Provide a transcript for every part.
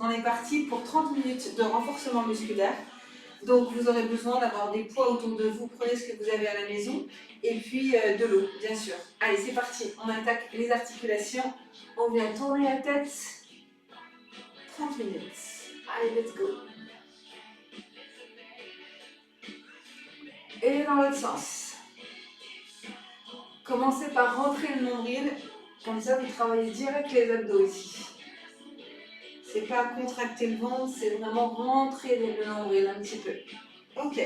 on est parti pour 30 minutes de renforcement musculaire. Donc vous aurez besoin d'avoir des poids autour de vous, prenez ce que vous avez à la maison, et puis de l'eau, bien sûr. Allez, c'est parti, on attaque les articulations, on vient tourner la tête, 30 minutes. Allez, let's go. Et dans l'autre sens. Commencez par rentrer le nombril, comme ça vous travaillez direct les abdos ici. C'est pas contracter le ventre, c'est vraiment rentrer le nombril un petit peu. Ok,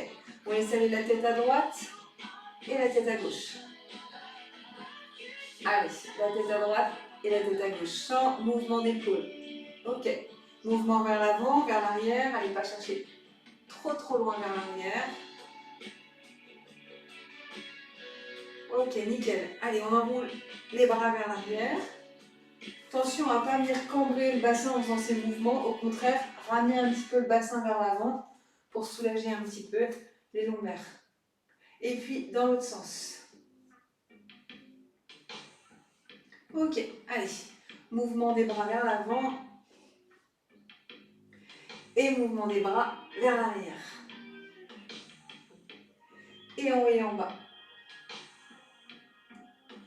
on laisse aller la tête à droite et la tête à gauche. Allez, la tête à droite et la tête à gauche, sans mouvement d'épaule. Ok, mouvement vers l'avant, vers l'arrière, allez pas chercher trop loin vers l'arrière. Ok, nickel. Allez, on enroule les bras vers l'arrière. Attention à ne pas venir cambrer le bassin en faisant ces mouvements. Au contraire, ramener un petit peu le bassin vers l'avant pour soulager un petit peu les lombaires. Et puis, dans l'autre sens. Ok, allez. Mouvement des bras vers l'avant. Et mouvement des bras vers l'arrière. Et en haut et en bas.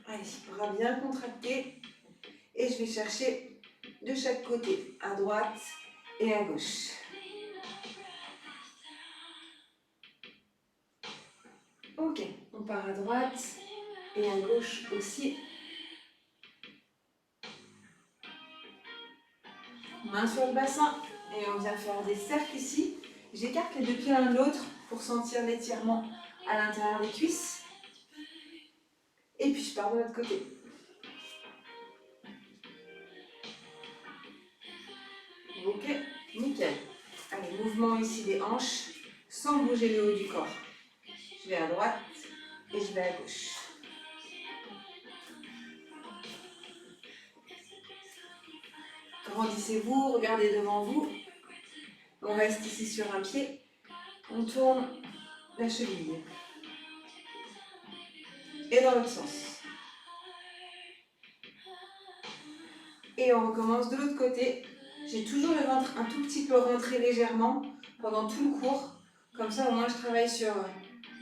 Allez, bras bien contractés. Et je vais chercher de chaque côté, à droite et à gauche. Ok, on part à droite et à gauche aussi. Main sur le bassin et on vient faire des cercles ici. J'écarte les deux pieds l'un de l'autre pour sentir l'étirement à l'intérieur des cuisses. Et puis je pars de l'autre côté. Ok, nickel. Allez, mouvement ici des hanches sans bouger le haut du corps. Je vais à droite et je vais à gauche. Grandissez-vous, regardez devant vous. On reste ici sur un pied. On tourne la cheville. Et dans l'autre sens. Et on recommence de l'autre côté. J'ai toujours le ventre un tout petit peu rentré légèrement pendant tout le cours. Comme ça, au moins, je travaille sur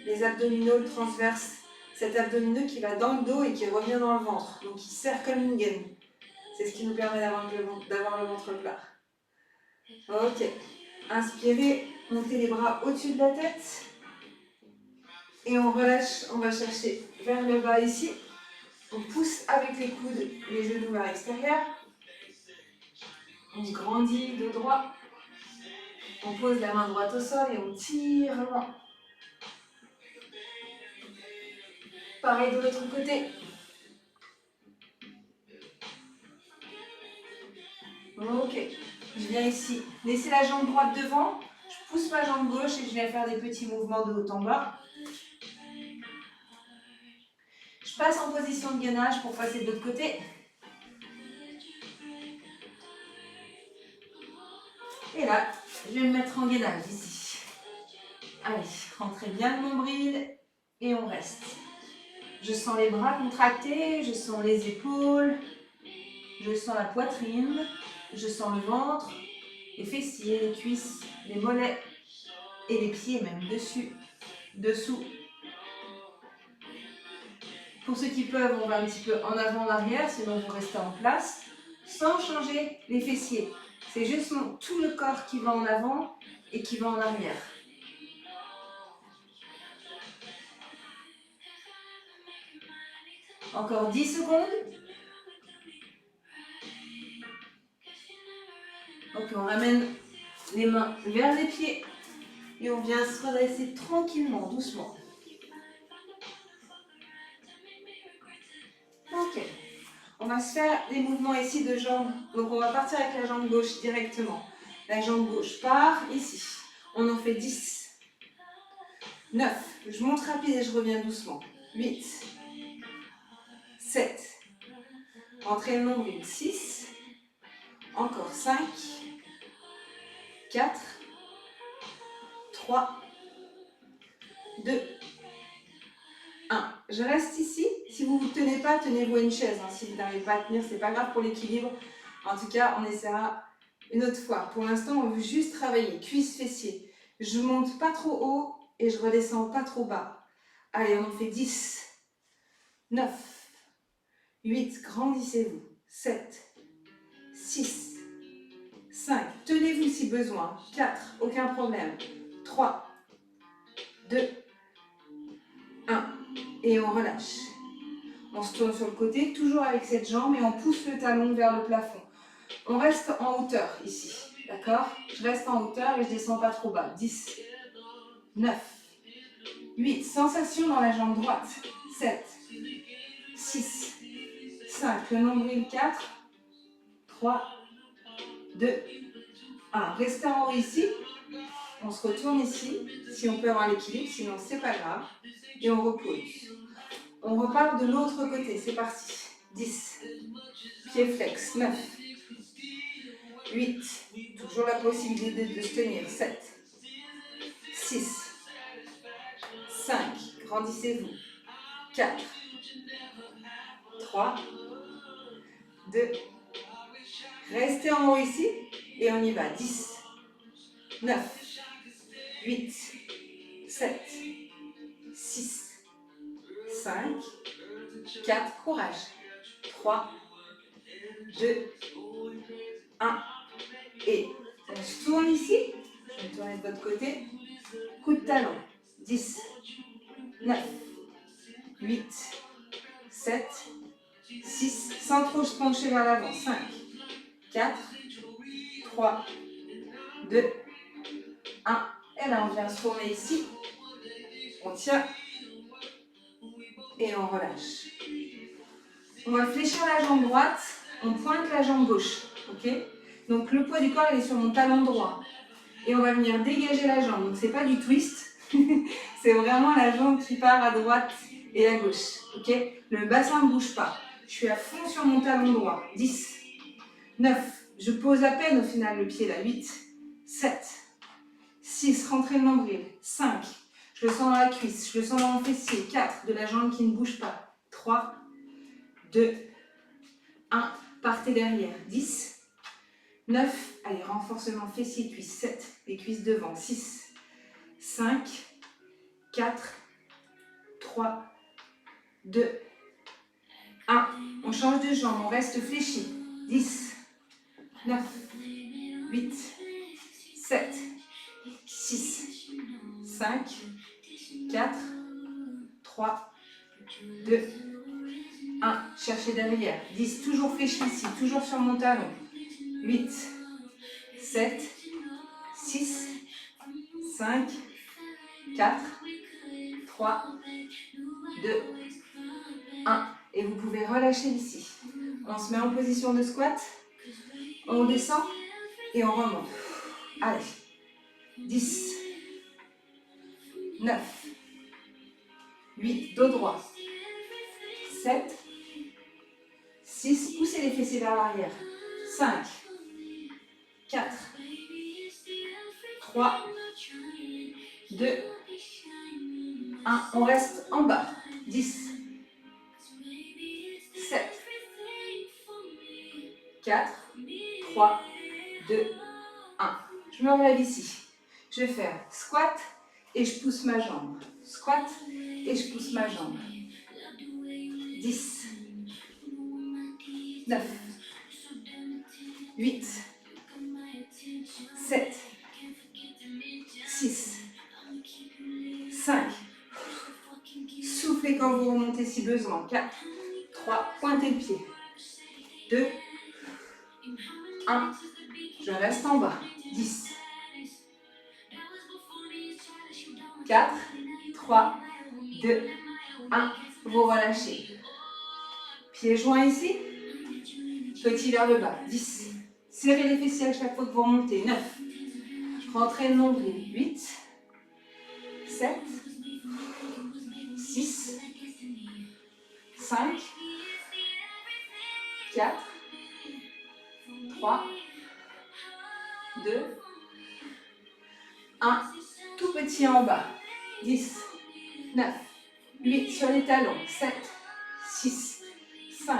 les abdominaux, le transverse. Cet abdominaux qui va dans le dos et qui revient dans le ventre. Donc, il serre comme une gaine. C'est ce qui nous permet d'avoir le ventre plat. Ok. Inspirez, montez les bras au-dessus de la tête. Et on relâche, on va chercher vers le bas ici. On pousse avec les coudes, les genoux vers l'extérieur. On grandit dos droit. On pose la main droite au sol et on tire loin. Pareil de l'autre côté. Ok. Je viens ici. Laissez la jambe droite devant. Je pousse ma jambe gauche et je viens faire des petits mouvements de haut en bas. Je passe en position de gainage pour passer de l'autre côté. Et là, je vais me mettre en gainage ici. Allez, rentrez bien le nombril et on reste. Je sens les bras contractés, je sens les épaules, je sens la poitrine, je sens le ventre, les fessiers, les cuisses, les mollets et les pieds même, dessus, dessous. Pour ceux qui peuvent, on va un petit peu en avant, en arrière, sinon vous restez en place, sans changer les fessiers. C'est juste tout le corps qui va en avant et qui va en arrière. Encore 10 secondes. Ok, on ramène les mains vers les pieds et on vient se redresser tranquillement, doucement. Ok. On va se faire des mouvements ici de jambes. Donc on va partir avec la jambe gauche directement. La jambe gauche part ici. On en fait 10. 9. Je monte rapide et je reviens doucement. 8. 7. Rentrez le nombril. 6. Encore 5. 4. 3. 2. 1. Je reste ici. Si vous ne vous tenez pas, tenez-vous à une chaise. Si vous n'arrivez pas à tenir, ce n'est pas grave pour l'équilibre. En tout cas, on essaiera Une autre fois. Pour l'instant, on veut juste travailler. Cuisses, fessiers. Je monte pas trop haut et je redescends pas trop bas. Allez, on en fait 10, 9, 8, grandissez-vous. 7, 6, 5, tenez-vous si besoin. 4, aucun problème. 3, 2, 1. Et on relâche. On se tourne sur le côté, toujours avec cette jambe, et on pousse le talon vers le plafond. On reste en hauteur ici, d'accord? Je reste en hauteur et je descends pas trop bas. 10, 9, 8, sensation dans la jambe droite. 7, 6, 5, le nombril 4, 3, 2, 1. Restez en haut ici. On se retourne ici, si on peut avoir l'équilibre, sinon c'est pas grave. Et on repose. On repart de l'autre côté, c'est parti. 10, pied flex, 9, 8, toujours la possibilité de se tenir. 7, 6, 5, grandissez-vous. 4, 3, 2, restez en haut ici et on y va. 10, 9, 8, 7, 6, 5, 4, courage. 3, 2, 1. Et on se tourne ici. Je vais me tourner de votre côté. Coup de talon. 10, 9, 8, 7, 6, sans trop se pencher vers l'avant. 5, 4, 3, 2, 1. Et là, on vient se tourner ici. On tient. Et on relâche. On va fléchir la jambe droite. On pointe la jambe gauche. Ok? Donc, le poids du corps, il est sur mon talon droit. Et on va venir dégager la jambe. Donc, ce n'est pas du twist. C'est vraiment la jambe qui part à droite et à gauche. Ok? Le bassin ne bouge pas. Je suis à fond sur mon talon droit. 10, 9, je pose à peine au final le pied là. 8, 7, 6, rentrez le nombril. 5, je le sens dans la cuisse, je le sens dans mon fessier. 4, de la jambe qui ne bouge pas. 3, 2, 1, partez derrière. 10, 9, allez, renforcement fessier, cuisse. 7, les cuisses devant. 6, 5, 4, 3, 2, 1. On change de jambe, on reste fléchi. 10, 9, 8, 7, 6, 5, 4, 3, 2, 1. Cherchez derrière. 10, toujours fléchi ici, toujours sur mon talon. 8, 7, 6, 5, 4, 3, 2, 1. Et vous pouvez relâcher ici. On se met en position de squat. On descend et on remonte. Allez. 10, 9, 8, dos droit. 7, 6, poussez les fessiers vers l'arrière. 5, 4, 3, 2, 1. On reste en bas. 10, 7, 4, 3, 2, 1. Je me relève ici. Je vais faire squat et je pousse ma jambe. Squat et je pousse ma jambe. 10, 9, 8, 7, 6, 5. Soufflez quand vous remontez si besoin. 4, 3, pointez le pied. 2, 1. Je reste en bas. 10, 4, 3, 2, 1. Vous relâchez. Pieds joints ici. Petit vers le bas. 10. Serrez les fessiers à chaque fois que vous remontez. 9. Rentrez le nombril. 8, 7, 6, 5, 4, 3, 2, 1. Tout petit en bas. 10, 9, 8 sur les talons. 7, 6, 5,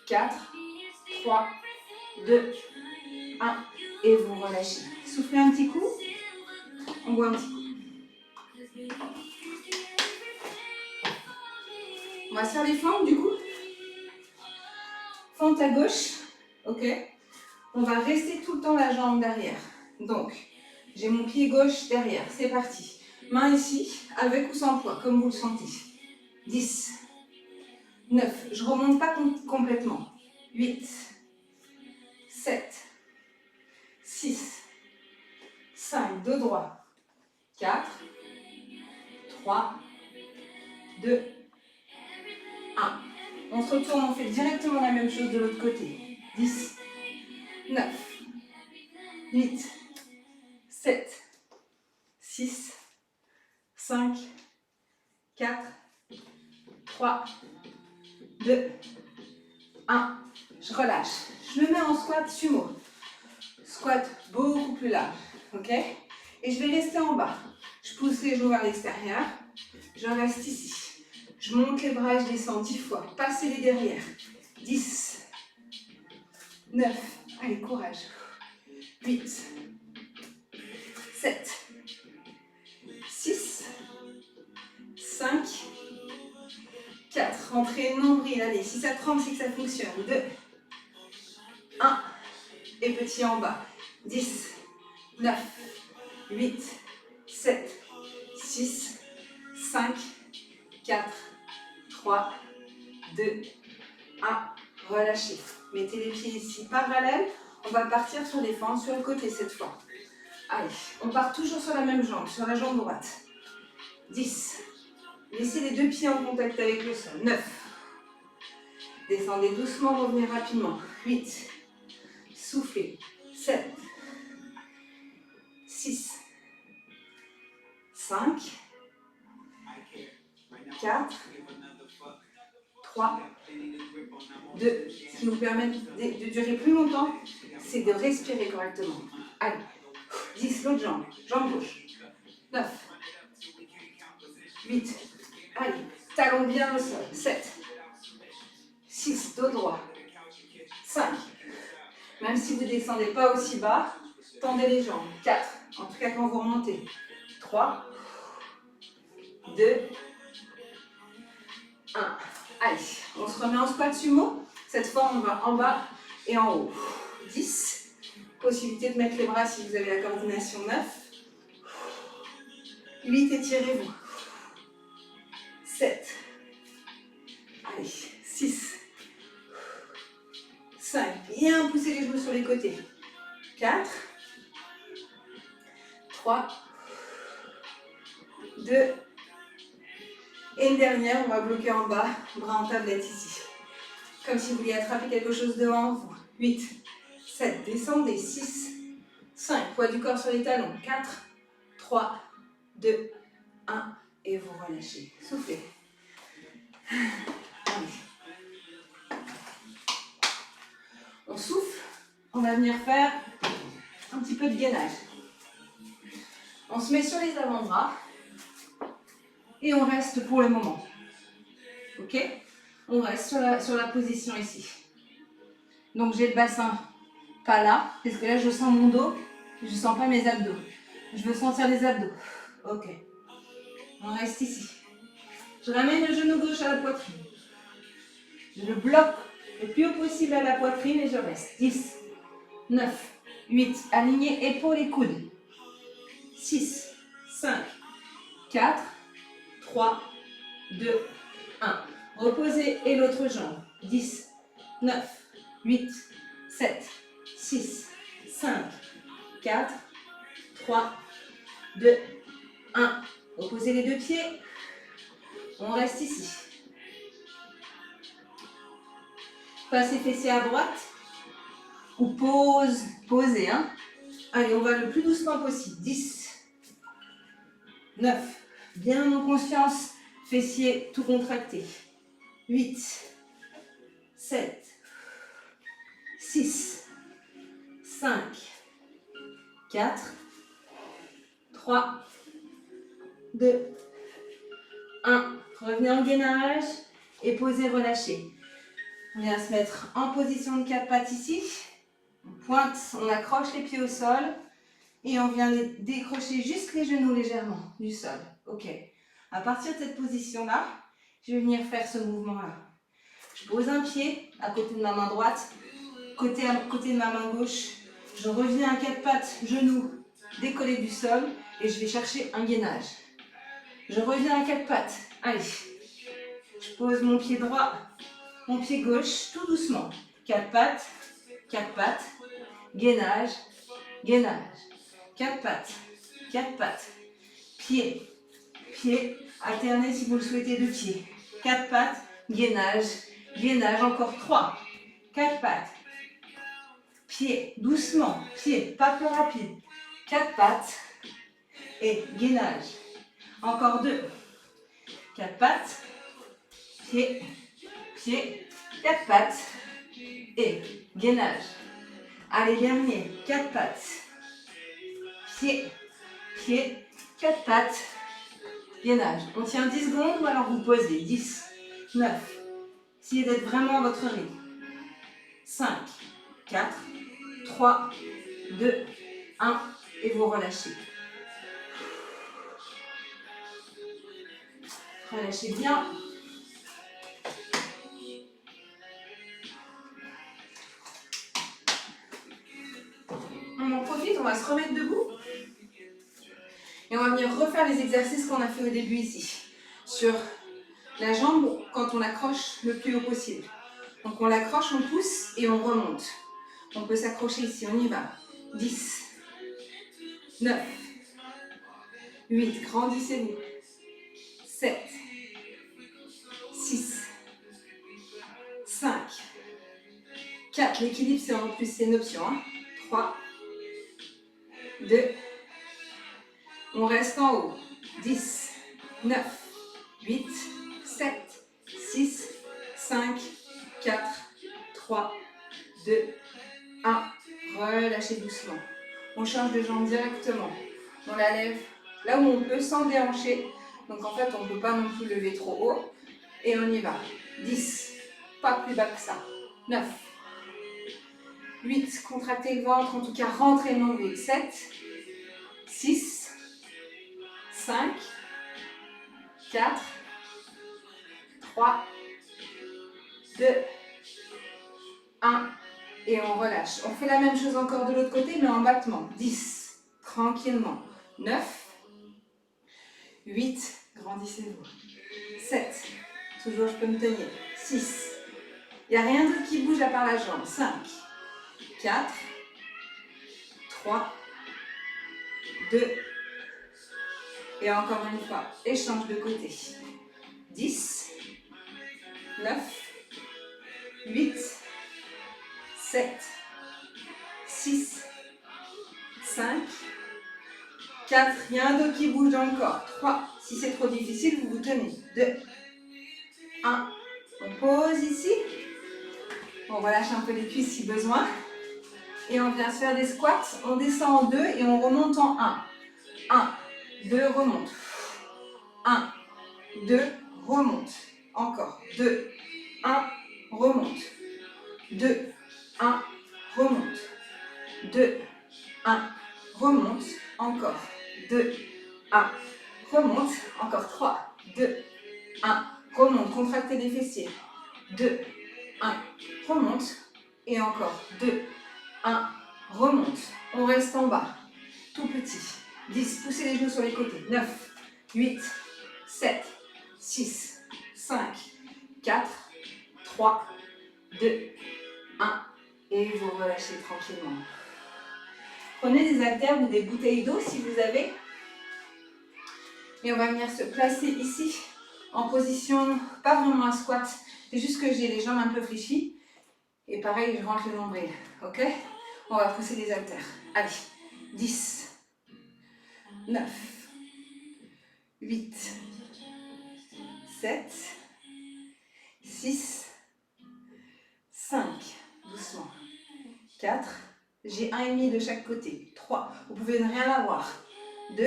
4, 3, 2, 1. et vous relâchez. Soufflez un petit coup. On boit un petit coup. On va se faire les fentes du coup. Fente à gauche. Ok. On va rester tout le temps la jambe derrière. Donc, j'ai mon pied gauche derrière. C'est parti. Main ici, avec ou sans poids, comme vous le sentez. 10, 9, je ne remonte pas complètement. 8, 7, 6, 5, dos droit. 4, 3, 2, 1. On se retourne, on fait directement la même chose de l'autre côté. 10, 9, 8, 7, 6, 5, 4, 3, 2, 1. Je relâche. Je me mets en squat sumo. Squat beaucoup plus large. Ok? Et je vais rester en bas. Je pousse les genoux vers l'extérieur. Je reste ici. Je monte les bras et je descends 10 fois. Passez-les derrière. 10, 9, allez, courage. 8, 7, 6, 5, 4. Rentrez nombril, allez, si ça tremble, c'est que ça fonctionne. 2, 1, et petit en bas. 10, 9, 8, 7, 6, 5, 4, 3, 2, 1. Relâchez. Mettez les pieds ici parallèles. On va partir sur les fentes, sur le côté cette fois. Allez, on part toujours sur la même jambe, sur la jambe droite. 10. Laissez les deux pieds en contact avec le sol. 9. Descendez doucement, revenez rapidement. 8. Soufflez. 7. 6. 5. 4. 3. 2. Ce qui vous permet de durer plus longtemps, c'est de respirer correctement. Allez. 10. L'autre jambe. Jambe gauche. 9. 8. Allez. Talon bien au sol. 7. 6. Dos droit. 5. Même si vous ne descendez pas aussi bas, tendez les jambes. 4. En tout cas quand vous remontez. 3. 2. 1. Allez, on se remet en squat sumo. Cette fois, on va en bas et en haut. 10. Possibilité de mettre les bras si vous avez la coordination. 9. 8. Étirez-vous. 7. Allez, 6. 5. Bien pousser les genoux sur les côtés. 4. 3. 2. Et une dernière, on va bloquer en bas, bras en tablette ici. Comme si vous vouliez attraper quelque chose devant vous. 8, 7, descendez. 6, 5, poids du corps sur les talons. 4, 3, 2, 1. Et vous relâchez. Soufflez. Allez. On souffle. On va venir faire un petit peu de gainage. On se met sur les avant-bras. Et on reste pour le moment. Ok? On reste sur la position ici. Donc j'ai le bassin pas là, parce que là je sens mon dos, je ne sens pas mes abdos. Je veux sentir les abdos. Ok. On reste ici. Je ramène le genou gauche à la poitrine. Je le bloque le plus haut possible à la poitrine et je reste. 10, 9, 8. Aligné épaules et coudes. 6, 5, 4, 3, 2, 1. Reposez et l'autre jambe. 10, 9, 8, 7, 6, 5, 4, 3, 2, 1. Reposez les deux pieds. On reste ici. Passez fessier à droite. Ou pause. Posez. Hein. Allez, on va le plus doucement possible. 10, 9. Bien en conscience. Fessier tout contracté. 8, 7, 6, 5, 4, 3, 2, 1. Revenez en gainage et posez, relâchez. On vient se mettre en position de quatre pattes ici. On Pointe, on accroche les pieds au sol et on vient décrocher juste les genoux légèrement du sol. Ok. À partir de cette position-là, je vais venir faire ce mouvement-là. Je pose un pied à côté de ma main droite, côté de ma main gauche. Je reviens à quatre pattes, genoux décollés du sol et je vais chercher un gainage. Je reviens à quatre pattes. Allez. Je pose mon pied droit, mon pied gauche, tout doucement. Quatre pattes, gainage, gainage. Quatre pattes, pied, pied, alternez si vous le souhaitez de pied. Quatre pattes, gainage, gainage, encore 3. Quatre pattes, pied, doucement, pied, pas plus rapide. Quatre pattes et gainage. Encore 2. Quatre pattes, pied, pied, quatre pattes et gainage. Allez, dernier, quatre pattes, pied, pied, quatre pattes, gainage. On tient 10 secondes ou alors vous posez. 10, 9. Essayez d'être vraiment à votre rythme. 5, 4, 3, 2, 1 et vous relâchez. Relâchez bien. On en profite, on va se remettre debout. Et on va venir refaire les exercices qu'on a fait au début ici. Sur la jambe, quand on l'accroche le plus haut possible. Donc on l'accroche, on pousse et on remonte. On peut s'accrocher ici, on y va. 10, 9, 8, grandissez-vous. 7, 6, 5, 4, l'équilibre c'est en plus, c'est une option. 3, 2, on reste en haut. 10, 9, 8, 7, 6, 5, 4, 3, 2, 1. Relâchez doucement. On change de jambe directement. On la lève là où on peut sans déhancher. Donc en fait, on ne peut pas non plus lever trop haut. Et on y va. 10. Pas plus bas que ça. 9. 8. Contractez le ventre, en tout cas rentrez le nombril. 7. 6. 5. 4. 3. 2. 1. Et on relâche. On fait la même chose encore de l'autre côté, mais en battement. 10. Tranquillement. 9. 8. Grandissez-vous. 7. Toujours, je peux me tenir. 6. Il n'y a rien d'autre qui bouge à part la jambe. 5. 4. 3. 2. Et encore une fois, échange de côté. 10. 9. 8. 7. 6. 5. 4. Il y a un dos qui bouge dans le corps. 3. Si c'est trop difficile, vous vous tenez. 2. 1. On pose ici. On relâche un peu les cuisses si besoin. Et on vient se faire des squats. On descend en 2 et on remonte en 1. 1, 2, remonte. 1, 2, remonte. Encore. 2, 1, remonte. 2, 1, remonte. 2, 1, remonte. Encore. 2, 1, remonte. Encore 3, 2, 1, remonte. Contractez les fessiers. 2, 1, remonte. Et encore. 2, 1, remonte. On reste en bas. Tout petit. 10, poussez les genoux sur les côtés. 9, 8, 7, 6, 5, 4, 3, 2, 1. Et vous relâchez tranquillement. Prenez des haltères ou des bouteilles d'eau si vous avez. Et on va venir se placer ici en position, pas vraiment un squat. C'est juste que j'ai les jambes un peu fléchies. Et pareil, je rentre le nombril. Ok? On va pousser les haltères. Allez. 10, 9, 8, 7, 6, 5, doucement, 4, j'ai 1,5 de chaque côté, 3, vous pouvez ne rien avoir, 2,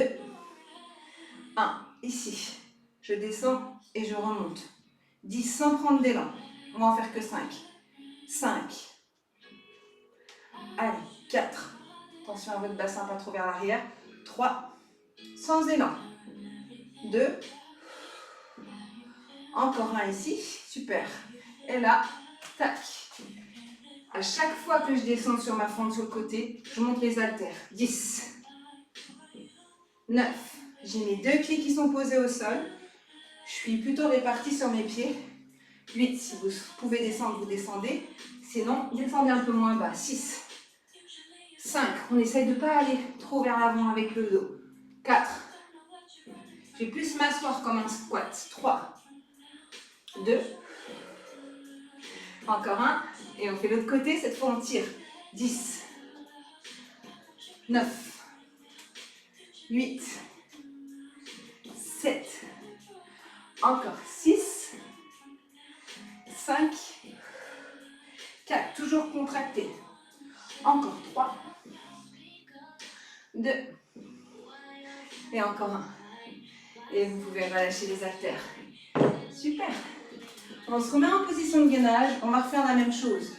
1, ici, je descends et je remonte, 10 sans prendre d'élan, on va en faire que 5, 5, allez, 4. Attention à votre bassin, pas trop vers l'arrière. 3. Sans élan. 2. Encore un ici. Super. Et là, tac. À chaque fois que je descends sur ma fente sur le côté, je monte les haltères. 10. 9. J'ai mes 2 pieds qui sont posés au sol. Je suis plutôt répartie sur mes pieds. 8. Si vous pouvez descendre, vous descendez. Sinon, descendez un peu moins bas. 6. 5. On essaye de ne pas aller trop vers l'avant avec le dos. 4. Je vais plus m'asseoir comme un squat. 3. 2. Encore un. Et on fait l'autre côté. Cette fois, on tire. 10. 9. 8. 7. Encore 6. 5. 4. Toujours contracté. Encore 3. 2. Et encore un. Et vous pouvez relâcher les haltères. Super. On se remet en position de gainage. On va refaire la même chose.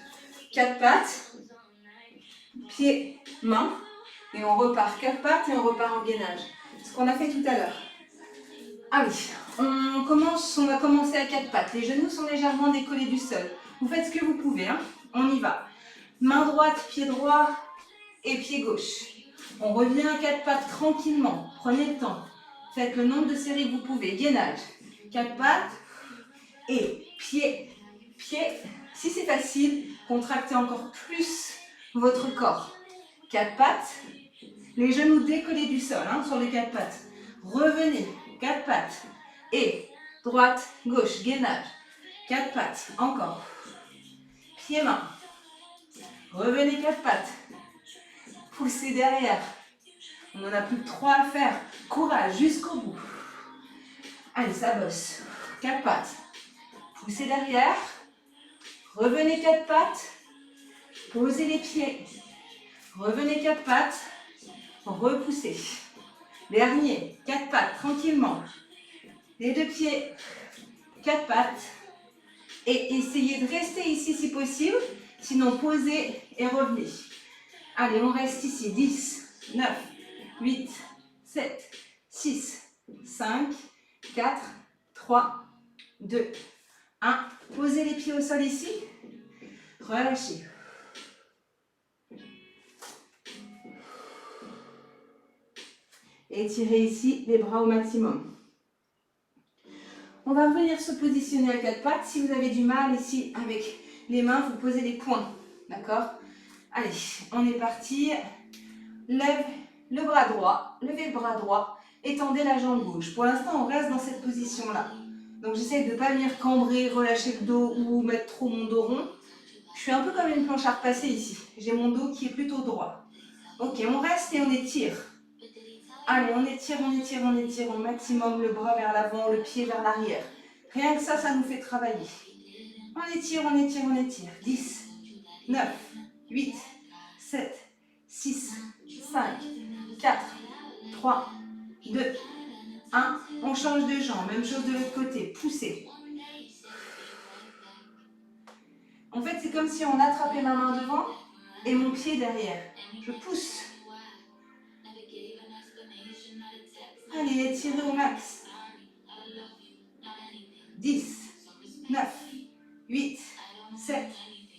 4 pattes. Pieds, mains. Et on repart 4 pattes et on repart en gainage. Ce qu'on a fait tout à l'heure. Allez, on va commencer à 4 pattes. Les genoux sont légèrement décollés du sol. Vous faites ce que vous pouvez. Hein. On y va. Main droite, pied droit et pied gauche. On revient à 4 pattes tranquillement. Prenez le temps. Faites le nombre de séries que vous pouvez. Gainage. 4 pattes et pied, pied. Si c'est facile, contractez encore plus votre corps. 4 pattes. Les genoux décollés du sol hein, sur les 4 pattes. Revenez. 4 pattes. Et droite, gauche, gainage. 4 pattes. Encore. Pieds-mains. Revenez 4 pattes. Poussez derrière. On n'en a plus que 3 à faire. Courage jusqu'au bout. Allez, ça bosse. 4 pattes. Poussez derrière. Revenez 4 pattes. Posez les pieds. Revenez 4 pattes. Repoussez. Dernier. 4 pattes, tranquillement. Les 2 pieds. 4 pattes. Et essayez de rester ici si possible. Sinon, posez et revenez. Allez, on reste ici. 10, 9, 8, 7, 6, 5, 4, 3, 2, 1. Posez les pieds au sol ici. Relâchez. Étirez ici les bras au maximum. On va venir se positionner à 4 pattes. Si vous avez du mal ici avec les mains, vous posez les poings. D'accord? Allez, on est parti. Lève le bras droit, levez le bras droit, étendez la jambe gauche. Pour l'instant, on reste dans cette position-là. Donc, j'essaie de ne pas venir cambrer, relâcher le dos ou mettre trop mon dos rond. Je suis un peu comme une planche à repasser ici. J'ai mon dos qui est plutôt droit. Ok, on reste et on étire. Allez, on étire, on étire, on étire au maximum le bras vers l'avant, le pied vers l'arrière. Rien que ça nous fait travailler. On étire, on étire, on étire. 10, 9, 8, 7, 6, 5, 4, 3, 2, 1. On change de jambe. Même chose de l'autre côté. Poussez. En fait, c'est comme si on attrapait ma main devant et mon pied derrière. Je pousse. Allez, étirez au max. 10, 9, 8, 7,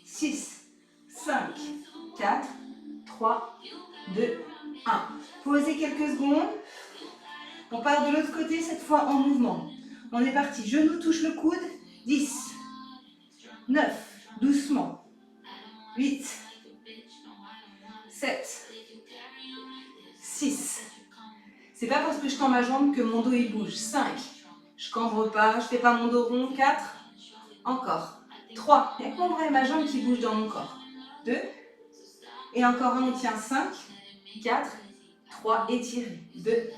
6, 5, 4, 3, 2, 1. Posez quelques secondes. On part de l'autre côté, cette fois en mouvement. On est parti. Genou touche le coude. 10, 9, doucement. 8, 7, 6. C'est pas parce que je tends ma jambe que mon dos il bouge. 5. Je cambre pas, je fais pas mon dos rond. 4. Encore. 3. Il y a que mon bras et ma jambe qui bougent dans mon corps. 2. Et encore un, on tient 5. 4. 3. Étirez. 2.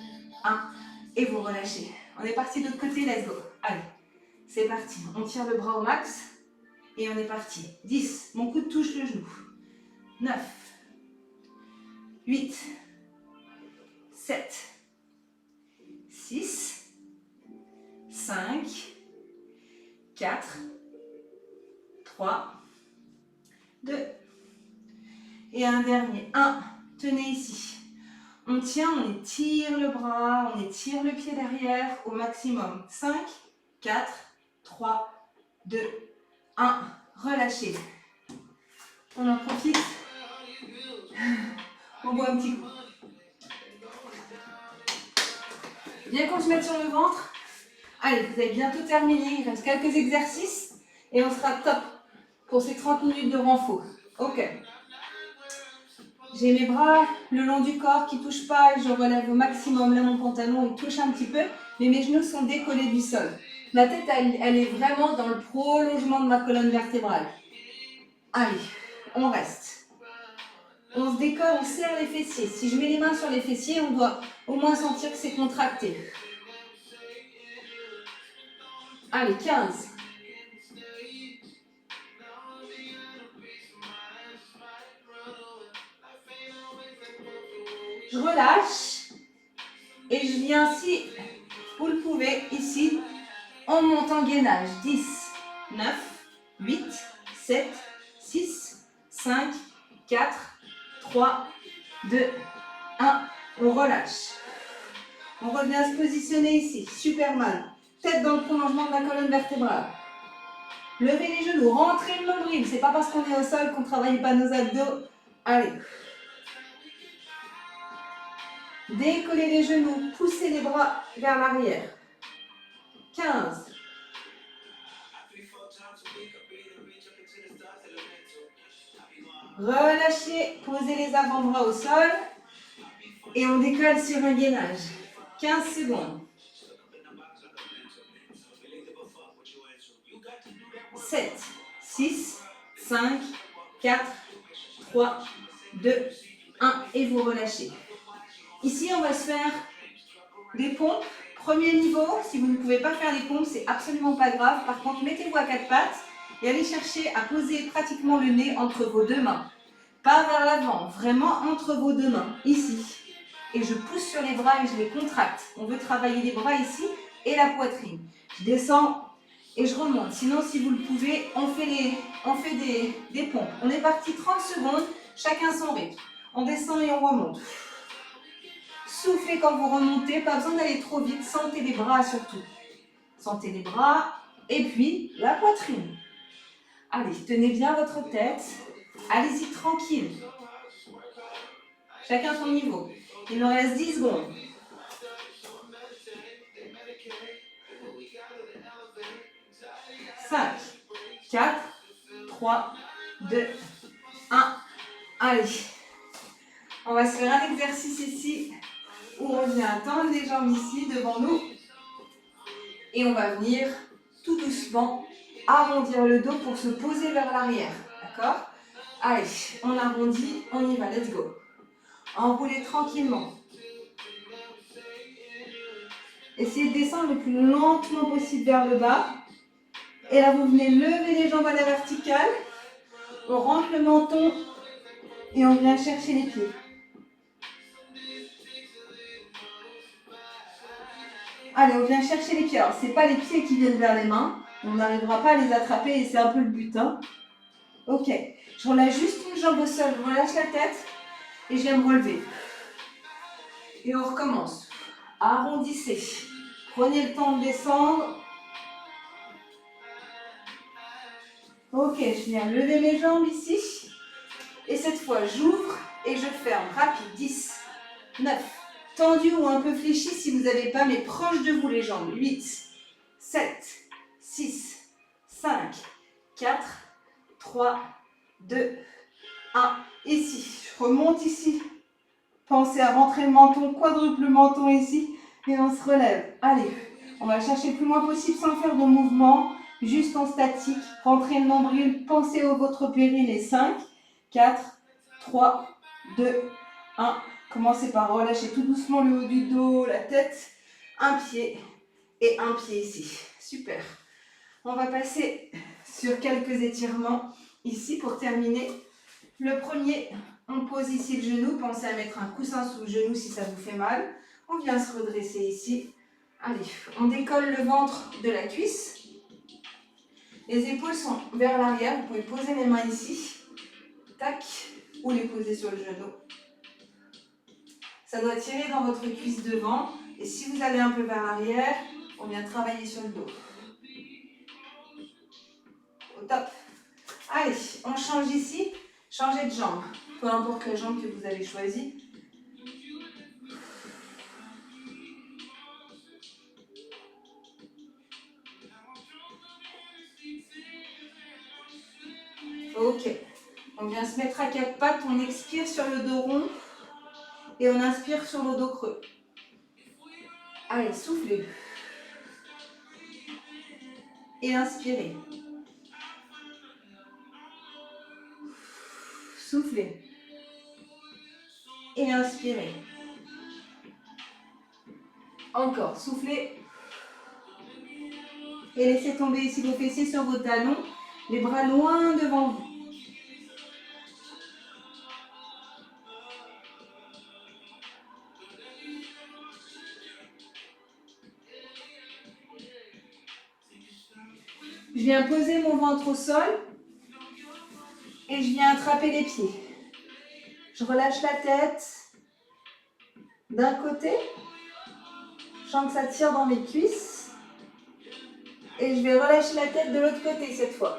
1. Et vous relâchez. On est parti de l'autre côté, let's go. Allez, c'est parti. On tire le bras au max. Et on est parti. 10. Mon coude touche le genou. 9. 8. 7. 6. 5. 4. 3. 2. Et un dernier. 1. Tenez ici. On tient, on étire le bras, on étire le pied derrière au maximum. 5, 4, 3, 2, 1. Relâchez. On en profite. On boit un petit coup. Bien qu'on se mette sur le ventre. Allez, vous avez bientôt terminé. Il reste quelques exercices et on sera top pour ces 30 minutes de renfort. Ok. J'ai mes bras le long du corps qui ne touchent pas et je relève au maximum. Là, mon pantalon, il touche un petit peu, mais mes genoux sont décollés du sol. Ma tête, elle est vraiment dans le prolongement de ma colonne vertébrale. Allez, on reste. On se décolle, on serre les fessiers. Si je mets les mains sur les fessiers, on doit au moins sentir que c'est contracté. Allez, 15. Je relâche et je viens, si vous le pouvez, ici, on monte en gainage. 10, 9, 8, 7, 6, 5, 4, 3, 2, 1. On relâche. On revient se positionner ici. Super mal. Tête dans le prolongement de la colonne vertébrale. Levez les genoux, rentrez le nombril. C'est pas parce qu'on est au sol qu'on ne travaille pas nos abdos. Allez. Décollez les genoux, poussez les bras vers l'arrière. 15. Relâchez, posez les avant-bras au sol et on décolle sur un gainage. 15 secondes. 7, 6, 5, 4, 3, 2, 1 et vous relâchez. Ici, on va se faire des pompes. Premier niveau, si vous ne pouvez pas faire des pompes, c'est absolument pas grave. Par contre, mettez-vous à quatre pattes et allez chercher à poser pratiquement le nez entre vos deux mains. Pas vers l'avant, vraiment entre vos deux mains, ici. Et je pousse sur les bras et je les contracte. On veut travailler les bras ici et la poitrine. Je descends et je remonte. Sinon, si vous le pouvez, on fait des pompes. On est parti 30 secondes, chacun son rythme. On descend et on remonte. Soufflez quand vous remontez, pas besoin d'aller trop vite. Sentez les bras surtout. Sentez les bras et puis la poitrine. Allez, tenez bien votre tête. Allez-y tranquille. Chacun son niveau. Il nous reste 10 secondes. 5, 4, 3, 2, 1. Allez. On va se faire un exercice ici où on vient tendre les jambes ici devant nous. Et on va venir tout doucement arrondir le dos pour se poser vers l'arrière. D'accord? Allez, on arrondit, on y va, let's go. Enroulez tranquillement. Essayez de descendre le plus lentement possible vers le bas. Et là, vous venez lever les jambes à la verticale. On rentre le menton et on vient chercher les pieds. Allez, on vient chercher les pieds. Alors, ce n'est pas les pieds qui viennent vers les mains. On n'arrivera pas à les attraper et c'est un peu le but. Hein. Ok. Je relâche juste une jambe au sol. Je relâche la tête et je viens me relever. Et on recommence. Arrondissez. Prenez le temps de descendre. Ok, je viens lever mes jambes ici. Et cette fois, j'ouvre et je ferme. Rapide. 10, 9. Tendu ou un peu fléchi si vous n'avez pas, mais proche de vous les jambes. 8, 7, 6, 5, 4, 3, 2, 1. Ici, je remonte ici. Pensez à rentrer le menton, quadruple le menton ici. Et on se relève. Allez, on va chercher le plus loin possible sans faire de mouvement. Juste en statique. Rentrez le nombril. Pensez au votre périnée. 5, 4, 3, 2, 1. Commencez par relâcher tout doucement le haut du dos, la tête. Un pied et un pied ici. Super. On va passer sur quelques étirements ici pour terminer. Le premier, on pose ici le genou. Pensez à mettre un coussin sous le genou si ça vous fait mal. On vient se redresser ici. Allez, on décolle le ventre de la cuisse. Les épaules sont vers l'arrière. Vous pouvez poser les mains ici. Tac. ou les poser sur le genou. Ça doit tirer dans votre cuisse devant. Et si vous allez un peu vers l'arrière, on vient travailler sur le dos. Au top. Allez, on change ici. Changez de jambe. Peu importe la jambe que vous avez choisie. Ok. On vient se mettre à quatre pattes. On expire sur le dos rond. Et on inspire sur le dos creux. Allez, soufflez. Et inspirez. Soufflez. Et inspirez. Encore, soufflez. Et laissez tomber ici vos fessiers sur vos talons. Les bras loin devant vous. Je viens poser mon ventre au sol. Et je viens attraper les pieds. Je relâche la tête d'un côté. Je sens que ça tire dans mes cuisses. Et je vais relâcher la tête de l'autre côté cette fois.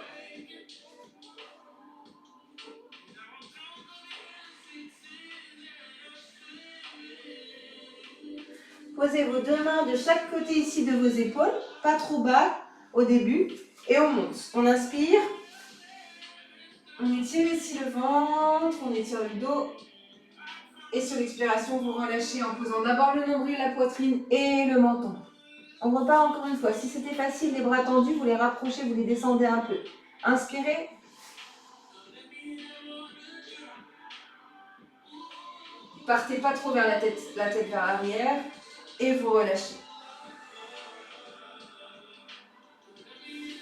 Posez vos deux mains de chaque côté ici de vos épaules. Pas trop bas au début. Et on monte. On inspire. On étire ici le ventre. On étire le dos. Et sur l'expiration, vous relâchez en posant d'abord le nombril, la poitrine et le menton. On repart encore une fois. Si c'était facile, les bras tendus, vous les rapprochez, vous les descendez un peu. Inspirez. Partez pas trop vers la tête vers l'arrière. Et vous relâchez.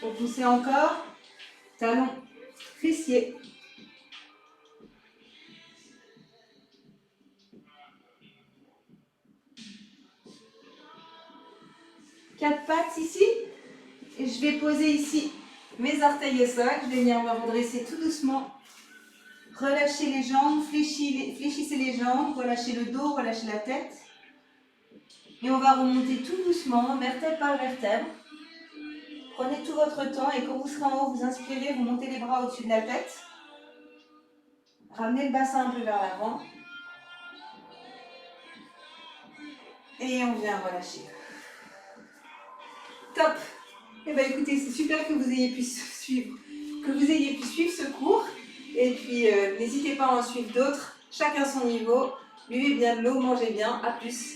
Vous poussez encore. Talons, fessiers. Quatre pattes ici. Et je vais poser ici mes orteils au sol. Je vais venir me redresser tout doucement. Relâchez les jambes, fléchissez les jambes, relâchez le dos, relâchez la tête. Et on va remonter tout doucement, vertèbre par vertèbre. Prenez tout votre temps et quand vous serez en haut, vous inspirez, vous montez les bras au-dessus de la tête. Ramenez le bassin un peu vers l'avant. Et on vient relâcher. Top. Eh bien écoutez, c'est super que vous ayez pu suivre ce cours. Et puis n'hésitez pas à en suivre d'autres, chacun son niveau. Buvez bien de l'eau, mangez bien. À plus.